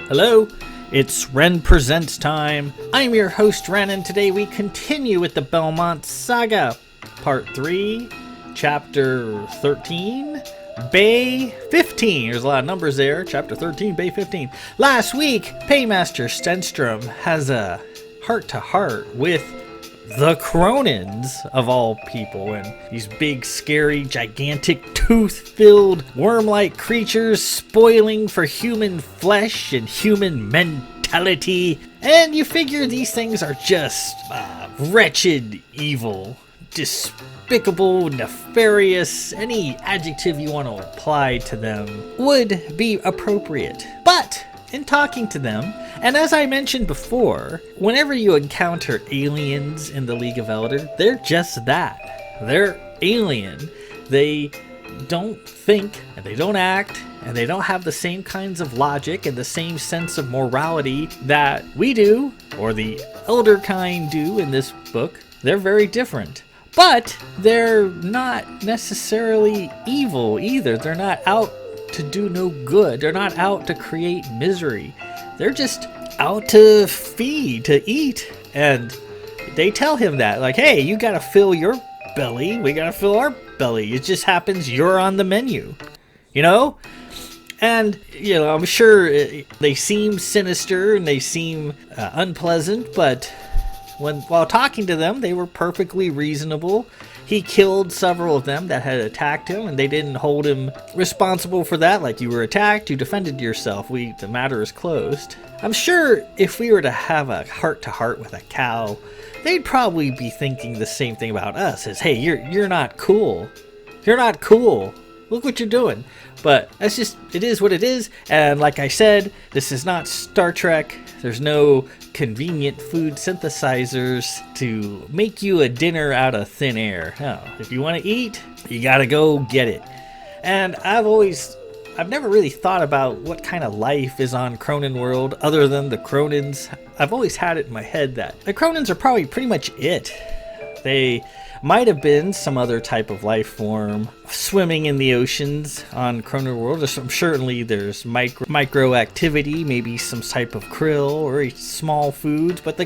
Hello, it's Ren Presents time. I'm your host Ren, and today we continue with the Belmont Saga, Part 3, Chapter 13, Bay 15. There's a lot of numbers there. Chapter 13, Bay 15. Last week, Paymaster Stenstrom has a heart-to-heart with the Cronins, of all people, and these big, scary, gigantic, tooth-filled, worm-like creatures spoiling for human flesh and human mentality. And you figure these things are just wretched, evil, despicable, nefarious. Any adjective you want to apply to them would be appropriate. But in talking to them, and as I mentioned before, whenever you encounter aliens in the League of Elder, they're just that. They're alien. They don't think, and they don't act, and they don't have the same kinds of logic and the same sense of morality that we do, or the Elder kind do in this book. They're very different. But they're not necessarily evil either. They're not out to do no good. They're not out to create misery. They're just out to feed, to eat. And they tell him that, like, hey, you gotta fill your belly, we gotta fill our belly. It just happens you're on the menu, you know? And, you know, I'm sure they seem sinister and they seem unpleasant, but while talking to them, they were perfectly reasonable. He killed several of them that had attacked him, and they didn't hold him responsible for that. Like, you were attacked, you defended yourself. The matter is closed. I'm sure if we were to have a heart-to-heart with a cow, they'd probably be thinking the same thing about us, as, hey, you're not cool. You're not cool. Look what you're doing. But that's just, it is what it is. And like I said, this is not Star Trek. There's no convenient food synthesizers to make you a dinner out of thin air. No, if you want to eat, you gotta go get it. And I've never really thought about what kind of life is on Cronyn World other than the Cronins. I've always had it in my head that the Cronins are probably pretty much it. They might have been some other type of life form swimming in the oceans on Cronyn World. Certainly there's micro activity, maybe some type of krill or small foods, but the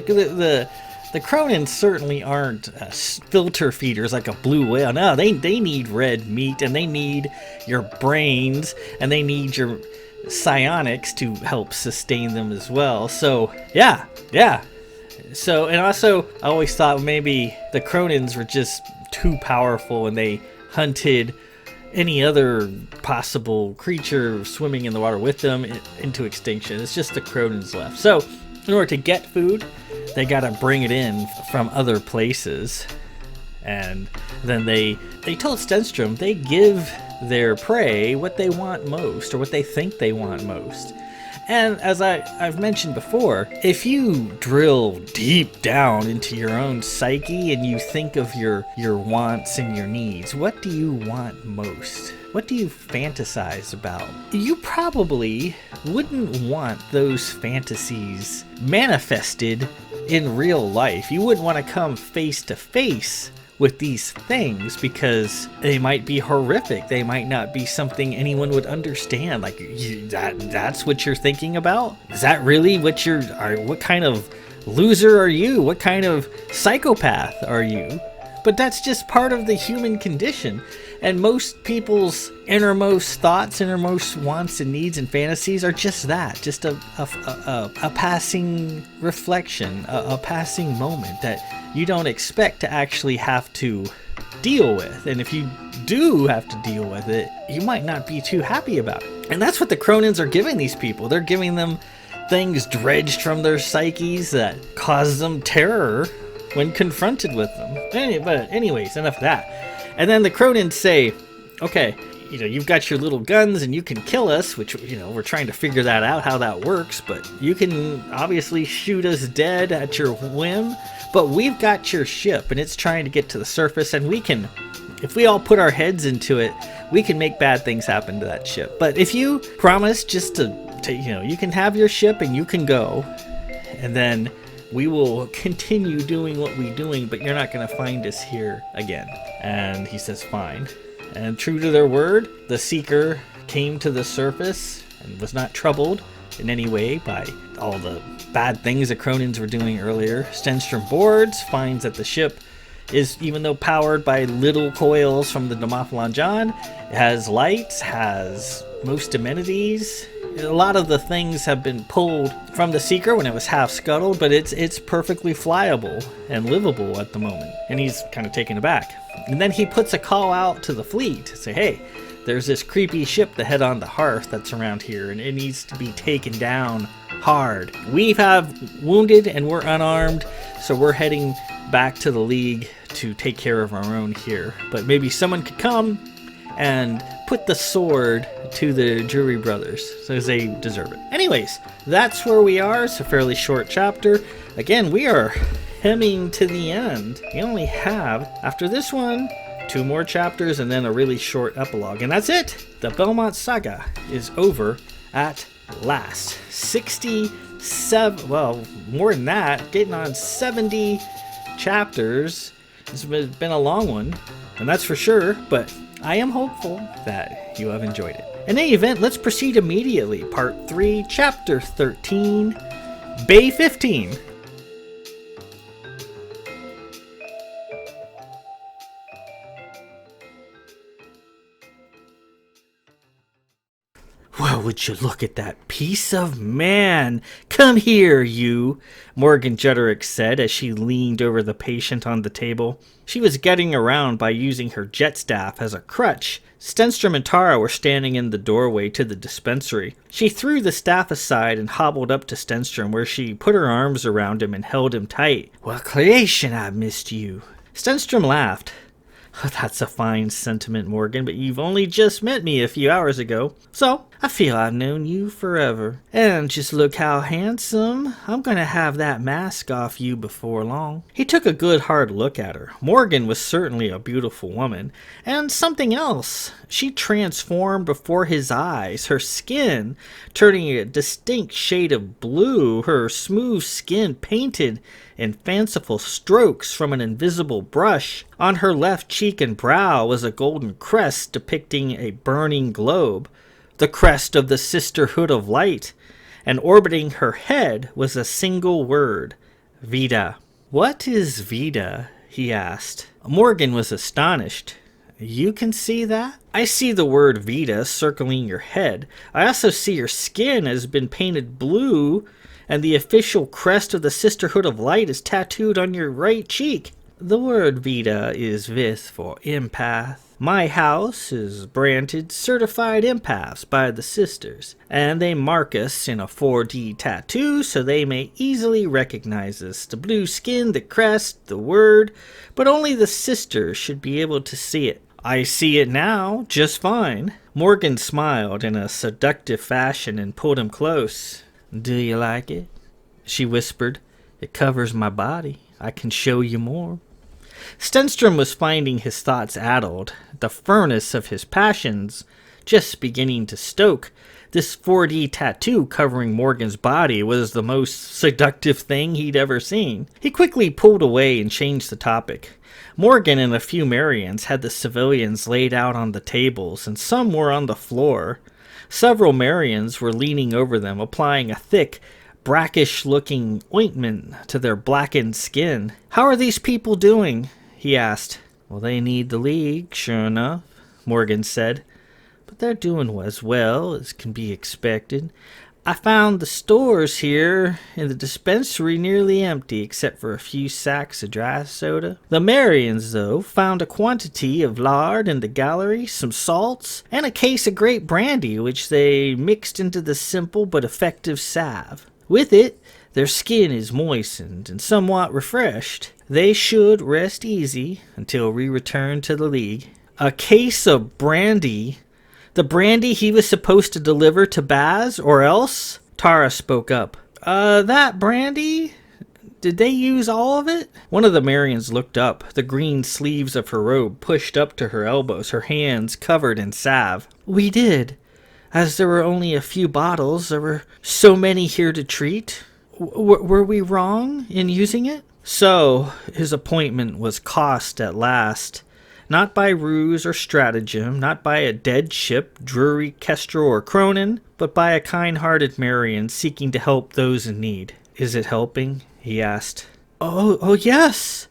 Cronins certainly aren't filter feeders like a blue whale. No, they need red meat, and they need your brains, and they need your psionics to help sustain them as well. So yeah. So, and also, I always thought maybe the Cronins were just too powerful and they hunted any other possible creature swimming in the water with them into extinction. It's just the Cronins left. So, in order to get food, they gotta bring it in from other places. And then they told Stenstrom they give their prey what they want most, or what they think they want most. And as I've mentioned before, if you drill deep down into your own psyche and you think of your wants and your needs, what do you want most? What do you fantasize about? You probably wouldn't want those fantasies manifested in real life. You wouldn't want to come face to face with these things because they might be horrific. They might not be something anyone would understand. Like, that's what you're thinking about? Is that really what what kind of loser are you? What kind of psychopath are you? But that's just part of the human condition. And most people's innermost thoughts, innermost wants and needs and fantasies are just that. Just a passing reflection, a passing moment that you don't expect to actually have to deal with. And if you do have to deal with it, you might not be too happy about it. And that's what the Cronins are giving these people. They're giving them things dredged from their psyches that cause them terror when confronted with them. But anyways, enough of that. And then the Cronins say, okay, you've got your little guns and you can kill us, which, we're trying to figure that out, how that works, but you can obviously shoot us dead at your whim, but we've got your ship and it's trying to get to the surface, and we can, if we all put our heads into it, we can make bad things happen to that ship. But if you promise just to you can have your ship and you can go, and then we will continue doing what we're doing, but you're not going to find us here again. And he says, fine. And true to their word, the Seeker came to the surface and was not troubled in any way by all the bad things the Cronins were doing earlier. Stenstrom boards, finds that the ship is, even though powered by little coils from the Demophlon John, it has lights, has most amenities. A lot of the things have been pulled from the Seeker when it was half scuttled, but it's perfectly flyable and livable at the moment. And he's kind of taken aback. And then he puts a call out to the fleet to say, hey, there's this creepy ship to head on the Hearth that's around here, and it needs to be taken down hard. We have wounded and we're unarmed, so we're heading back to the League to take care of our own here. But maybe someone could come and put the sword to the Drury brothers, so they deserve it. Anyways, that's where we are. It's a fairly short chapter. Again, we are hemming to the end. We only have, after this one, 2 more chapters and then a really short epilogue. And that's it! The Belmont Saga is over at last. 67, well, more than that, getting on 70 chapters. It's been a long one, and that's for sure, but I am hopeful that you have enjoyed it. In any event, let's proceed immediately. Part 3, Chapter 13, Bay 15. Well, would you look at that piece of man? Come here, you, Morgan Jutterick said as she leaned over the patient on the table. She was getting around by using her jet staff as a crutch. Stenstrom and Tara were standing in the doorway to the dispensary. She threw the staff aside and hobbled up to Stenstrom, where she put her arms around him and held him tight. Well, creation, I missed you. Stenstrom laughed. Oh, that's a fine sentiment, Morgan, but you've only just met me a few hours ago, so I feel I've known you forever. And just look how handsome. I'm gonna have that mask off you before long. He took a good hard look at her. Morgan was certainly a beautiful woman, and something else. She transformed before his eyes, her skin turning a distinct shade of blue, her smooth skin painted in fanciful strokes from an invisible brush. On her left cheek and brow was a golden crest depicting a burning globe, the crest of the Sisterhood of Light, and orbiting her head was a single word, Vida. What is Vida? He asked. Morgan was astonished. You can see that? I see the word Vida circling your head. I also see your skin has been painted blue, and the official crest of the Sisterhood of Light is tattooed on your right cheek. The word Vida is Vith for empath. My house is branded Certified Empaths by the Sisters, and they mark us in a 4D tattoo so they may easily recognize us. The blue skin, the crest, the word, but only the Sisters should be able to see it. I see it now, just fine. Morgan smiled in a seductive fashion and pulled him close. Do you like it? She whispered. It covers my body. I can show you more. Stenstrom was finding his thoughts addled, the furnace of his passions just beginning to stoke. This 4D tattoo covering Morgan's body was the most seductive thing he'd ever seen. He quickly pulled away and changed the topic. Morgan and a few Marians had the civilians laid out on the tables, and some were on the floor. Several Marians were leaning over them, applying a thick, brackish-looking ointment to their blackened skin. How are these people doing? He asked. Well, they need the League, sure enough, Morgan said. But they're doing as well as can be expected. I found the stores here in the dispensary nearly empty, except for a few sacks of dry soda. The Marians, though, found a quantity of lard in the gallery, some salts, and a case of grape brandy, which they mixed into the simple but effective salve. With it, their skin is moistened and somewhat refreshed. They should rest easy until we return to the League. A case of brandy? The brandy he was supposed to deliver to Baz, or else? Tara spoke up. That brandy? Did they use all of it? One of the Marians looked up, the green sleeves of her robe pushed up to her elbows, her hands covered in salve. We did. As there were only a few bottles, there were so many here to treat. Were we wrong in using it? So, his appointment was cost at last. Not by ruse or stratagem, not by a dead ship, Drury, Kestrel, or Cronyn, but by a kind-hearted Marian seeking to help those in need. Is it helping? He asked. Oh, yes!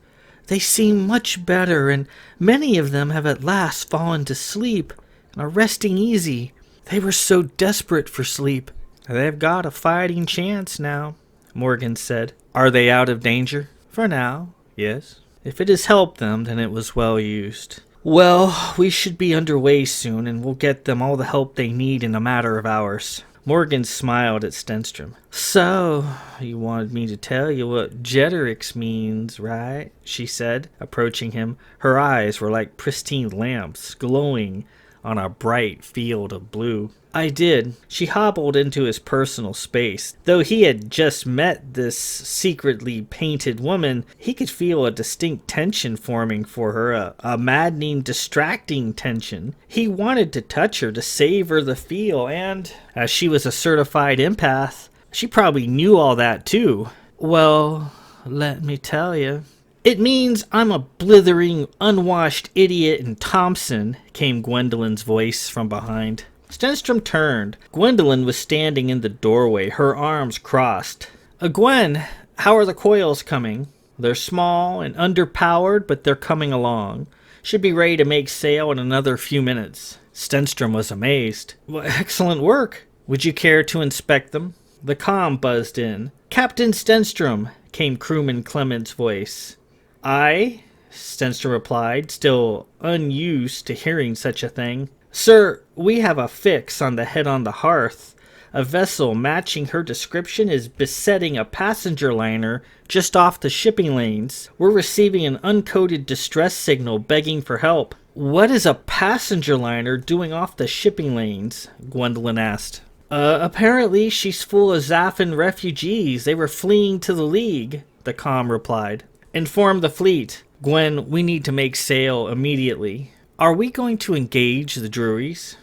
They seem much better, and many of them have at last fallen to sleep and are resting easy. They were so desperate for sleep. They've got a fighting chance now, Morgan said. Are they out of danger? For now, yes. If it has helped them, then it was well used. Well, we should be underway soon, and we'll get them all the help they need in a matter of hours. Morgan smiled at Stenstrom. So, you wanted me to tell you what Jeterix means, right? She said, approaching him. Her eyes were like pristine lamps, glowing on a bright field of blue. I did. She hobbled into his personal space. Though he had just met this secretly painted woman, he could feel a distinct tension forming for her, a maddening, distracting tension. He wanted to touch her, to savor the feel, and, as she was a certified empath, she probably knew all that too. Well, let me tell you. It means I'm a blithering, unwashed idiot in Thompson, came Gwendolyn's voice from behind. Stenstrom turned. Gwendolyn was standing in the doorway, her arms crossed. Gwen, how are the coils coming? They're small and underpowered, but they're coming along. Should be ready to make sail in another few minutes. Stenstrom was amazed. Well, excellent work. Would you care to inspect them? The comm buzzed in. Captain Stenstrom, came crewman Clement's voice. Aye, Stenstrom replied, still unused to hearing such a thing. Sir, we have a fix on the head on the hearth. A vessel matching her description is besetting a passenger liner just off the shipping lanes. We're receiving an uncoded distress signal begging for help. What is a passenger liner doing off the shipping lanes? Gwendolyn asked. Apparently she's full of Zaffin refugees. They were fleeing to the League, the comm replied. Inform the fleet. Gwen, we need to make sail immediately. Are we going to engage the Druries?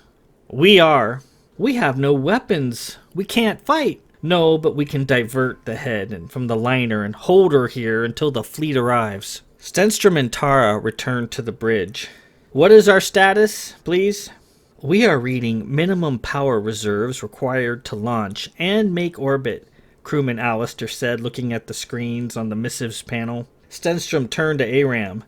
We are. We have no weapons. We can't fight. No, but we can divert the head from the liner and hold her here until the fleet arrives. Stenstrom and Tara returned to the bridge. What is our status, please? We are reading minimum power reserves required to launch and make orbit, crewman Alistair said, looking at the screens on the missives panel. Stenstrom turned to Aram.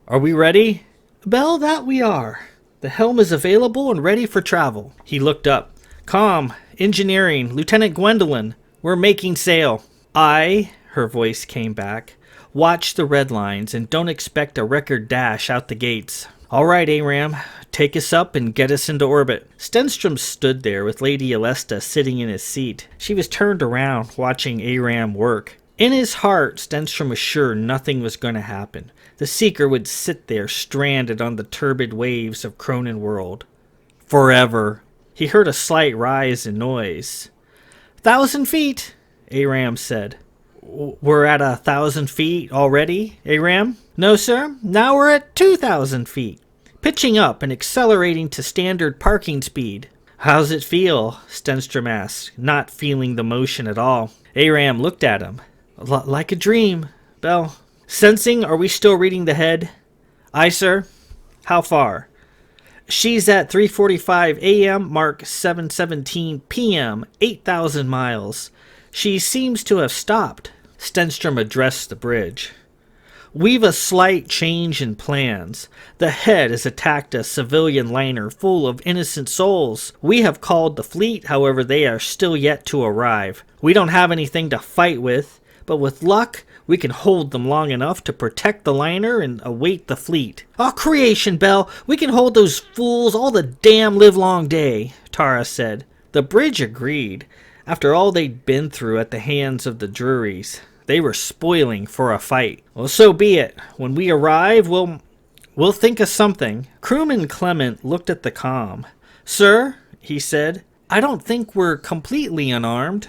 Are we ready? Bell, that we are. The helm is available and ready for travel. He looked up. Comm, engineering, Lieutenant Gwendolyn. We're making sail. Aye, her voice came back. Watch the red lines and don't expect a record dash out the gates. All right, Aram, take us up and get us into orbit. Stenstrom stood there with Lady Alesta sitting in his seat. She was turned around, watching Aram work. In his heart, Stenstrom was sure nothing was going to happen. The Seeker would sit there, stranded on the turbid waves of Cronyn World. Forever. He heard a slight rise in noise. 1,000 feet, Aram said. We're at 1,000 feet already, Aram? No, sir. Now we're at 2,000 feet. Pitching up and accelerating to standard parking speed. How's it feel? Stenstrom asked, not feeling the motion at all. Aram looked at him. Like a dream, Bell. Sensing, are we still reading the head? Aye, sir. How far? She's at 3:45 a.m., mark 7:17 p.m., 8,000 miles. She seems to have stopped. Stenstrom addressed the bridge. We've a slight change in plans. The head has attacked a civilian liner full of innocent souls. We have called the fleet, however they are still yet to arrive. We don't have anything to fight with, but with luck, we can hold them long enough to protect the liner and await the fleet. Oh, creation, Bell! We can hold those fools all the damn livelong day, Tara said. The bridge agreed. After all they'd been through at the hands of the Druries, they were spoiling for a fight. Well, so be it. When we arrive, we'll think of something. Crewman Clement looked at the comm. Sir, he said, I don't think we're completely unarmed.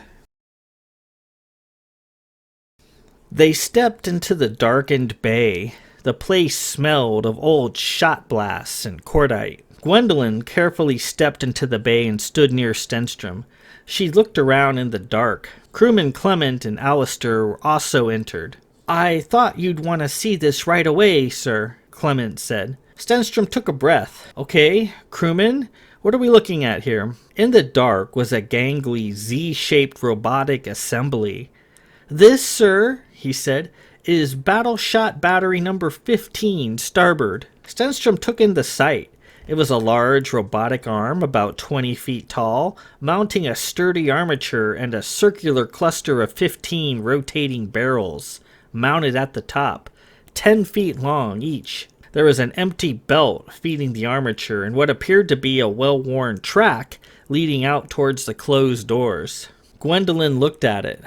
They stepped into the darkened bay. The place smelled of old shot blasts and cordite. Gwendolyn carefully stepped into the bay and stood near Stenstrom. She looked around in the dark. Crewman Clement and Alistair also entered. I thought you'd want to see this right away, sir, Clement said. Stenstrom took a breath. Okay, crewman, what are we looking at here? In the dark was a gangly Z-shaped robotic assembly. This, sir, he said, is battle shot battery number 15, starboard. Stenstrom took in the sight. It was a large robotic arm about 20 feet tall, mounting a sturdy armature and a circular cluster of 15 rotating barrels, mounted at the top, 10 feet long each. There was an empty belt feeding the armature and what appeared to be a well-worn track leading out towards the closed doors. Gwendolyn looked at it.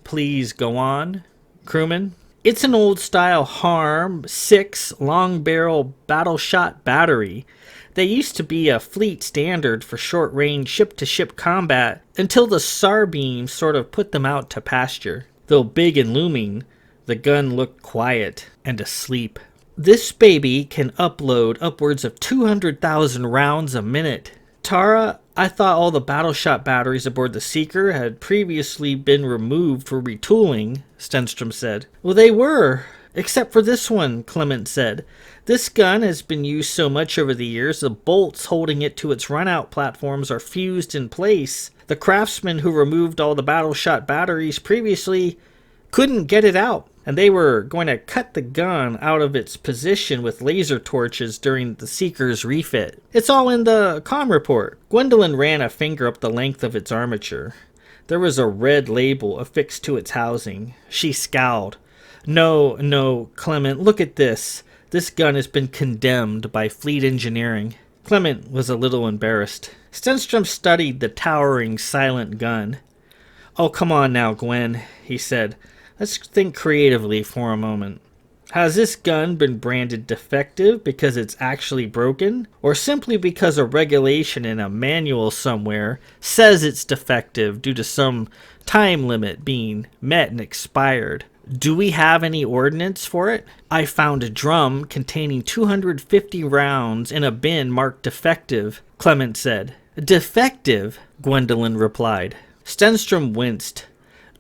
Please go on, crewman. It's an old-style Harm 6 long-barrel battle-shot battery. They used to be a fleet standard for short-range ship-to-ship combat until the SAR beams sort of put them out to pasture. Though big and looming, the gun looked quiet and asleep. This baby can upload upwards of 200,000 rounds a minute. Tara, I thought all the battle-shot batteries aboard the Seeker had previously been removed for retooling, Stenstrom said. Well, they were, except for this one, Clement said. This gun has been used so much over the years, the bolts holding it to its run-out platforms are fused in place. The craftsmen who removed all the battle-shot batteries previously couldn't get it out, and they were going to cut the gun out of its position with laser torches during the Seeker's refit. It's all in the comm report. Gwendolyn ran a finger up the length of its armature. There was a red label affixed to its housing. She scowled. No, Clement, look at this. This gun has been condemned by fleet engineering. Clement was a little embarrassed. Stenstrom studied the towering, silent gun. Oh, come on now, Gwen, he said. Let's think creatively for a moment. Has this gun been branded defective because it's actually broken? Or simply because a regulation in a manual somewhere says it's defective due to some time limit being met and expired? Do we have any ordnance for it? I found a drum containing 250 rounds in a bin marked defective, Clement said. Defective? Gwendolyn replied. Stenstrom winced.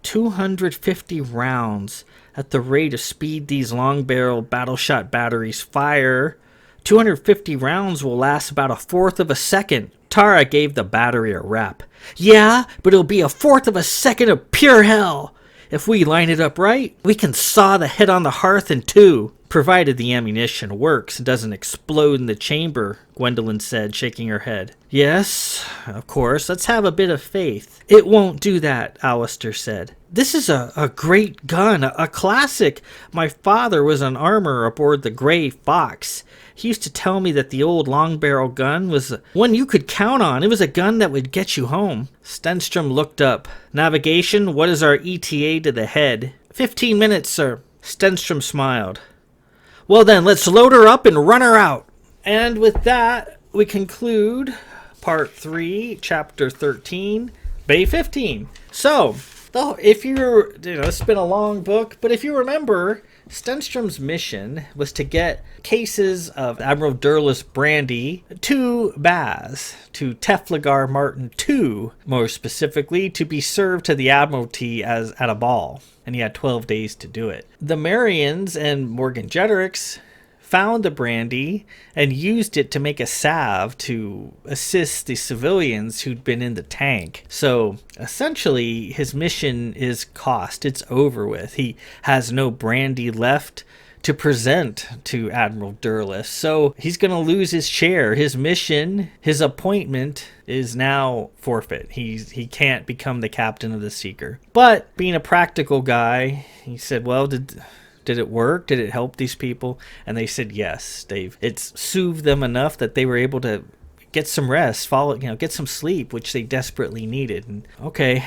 250 rounds at the rate of speed these long-barrel battle-shot batteries fire. 250 rounds will last about a fourth of a second. Tara gave the battery a rap. Yeah, but it'll be a fourth of a second of pure hell. If we line it up right, we can saw the head on the hearth in two, provided the ammunition works and doesn't explode in the chamber, Gwendolyn said, shaking her head. Yes, of course, let's have a bit of faith. It won't do that, Alistair said. This is a great gun, a classic. My father was an armor aboard the Grey Fox. He used to tell me that the old long-barrel gun was one you could count on. It was a gun that would get you home. Stenstrom looked up. Navigation, what is our ETA to the head? 15 minutes, sir. Stenstrom smiled. Well then, let's load her up and run her out. And with that, we conclude Part 3, Chapter 13, Bay 15. So, if you're, it's been a long book, but if you remember, Stenstrom's mission was to get cases of Admiral Durlus brandy to Baz, to Teflagar Martin II, more specifically, to be served to the Admiralty as at a ball. And he had 12 days to do it. The Marians and Morgan Jeterix found the brandy and used it to make a salve to assist the civilians who'd been in the tank. So essentially his mission is cost. It's over with. He has no brandy left to present to Admiral Durlus. So he's going to lose his chair. His mission, his appointment is now forfeit. He can't become the captain of the Seeker. But being a practical guy, he said, well, did it work? Did it help these people? And they said yes, Dave. It's soothed them enough that they were able to get some rest, get some sleep, which they desperately needed. And okay,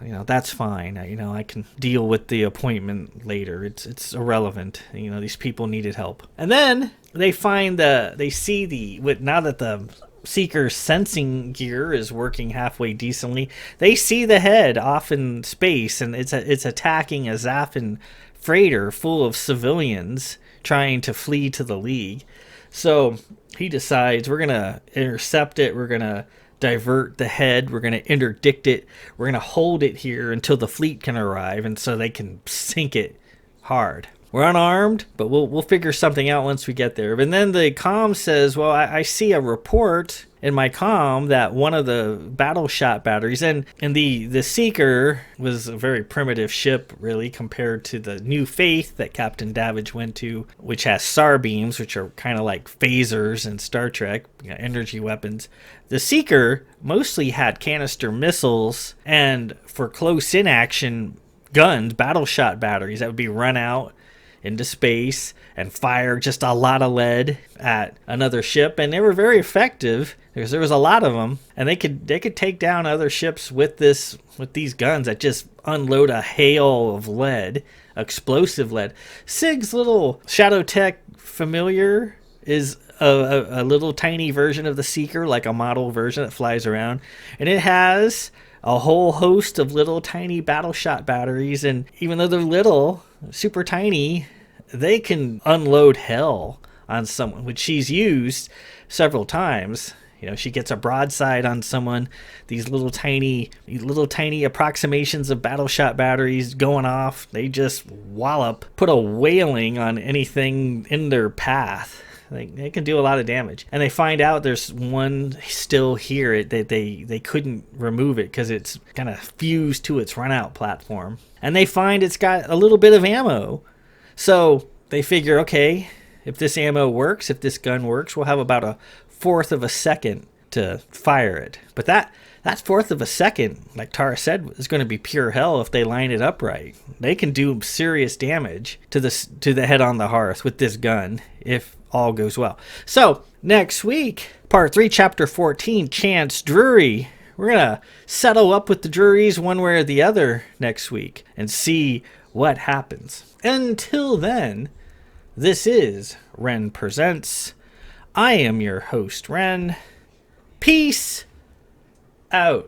that's fine. I can deal with the appointment later. It's irrelevant. These people needed help. And then they find now that the Seeker's sensing gear is working halfway decently, they see the head off in space, and it's attacking a Zaffin freighter full of civilians trying to flee to the League. So he decides, we're going to intercept it, we're going to divert the head, we're going to interdict it, we're going to hold it here until the fleet can arrive, and so they can sink it hard. We're unarmed, but we'll figure something out once we get there. And then the comm says, well, I see a report in my comm that one of the battle shot batteries, and the Seeker was a very primitive ship, really, compared to the New Faith that Captain Davidge went to, which has SAR beams, which are kind of like phasers in Star Trek, energy weapons. The Seeker mostly had canister missiles, and for close-in action guns, battle shot batteries that would be run out into space and fire just a lot of lead at another ship, and they were very effective because there was a lot of them, and they could take down other ships with these guns that just unload a hail of lead, explosive lead. Sig's little Shadow Tech familiar is a little tiny version of the Seeker, like a model version that flies around, and it has a whole host of little tiny battle shot batteries, and even though they're little, super tiny, they can unload hell on someone, which she's used several times. She gets a broadside on someone, these little tiny approximations of battle shot batteries going off, they just wallop, put a wailing on anything in their path. They can do a lot of damage. And they find out there's one still here that they couldn't remove it because it's kind of fused to its run-out platform. And they find it's got a little bit of ammo. So they figure, okay, if this ammo works, if this gun works, we'll have about a fourth of a second to fire it. But that fourth of a second, like Tara said, is going to be pure hell if they line it up right. They can do serious damage to the head on the hearth with this gun if all goes well. So next week, part 3, chapter 14, Chance Drury. We're going to settle up with the Drurys one way or the other next week and see what happens. Until then, this is Ren Presents. I am your host, Ren. Peace out.